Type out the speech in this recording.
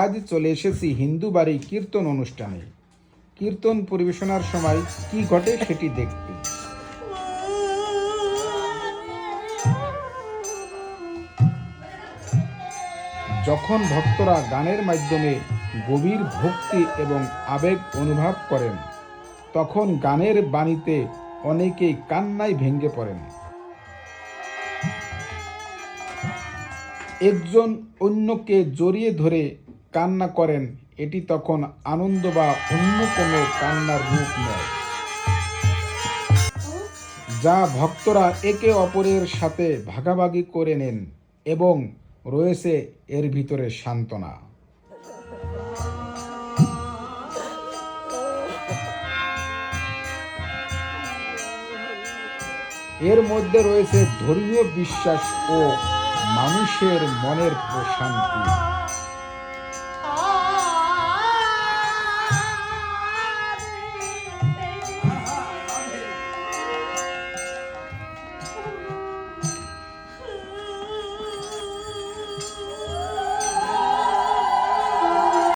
আজ চলে এসেছি হিন্দু বাড়ি কীর্তন অনুষ্ঠানে। কীর্তন পরিবেশনার সময় কি ঘটে সেটি দেখতে। যখন ভক্তরা গানের মাধ্যমে গভীর ভক্তি এবং আবেগ অনুভব করেন, তখন গানের বাণীতে অনেকেই কান্নায় ভেঙে পড়েন। একজন অন্যকে জড়িয়ে ধরে কান্না করেন, এটি তখন আনন্দ বা অন্য কোনো কান্নার রূপ নেয়, যা ভক্তরা একে অপরের সাথে ভাগাভাগি করে নেন, এবং রয়েছে এর ভিতরে সান্ত্বনা। এর মধ্যে রয়েছে ধর্মীয় বিশ্বাস ও মানুষের মনের প্রশান্তি।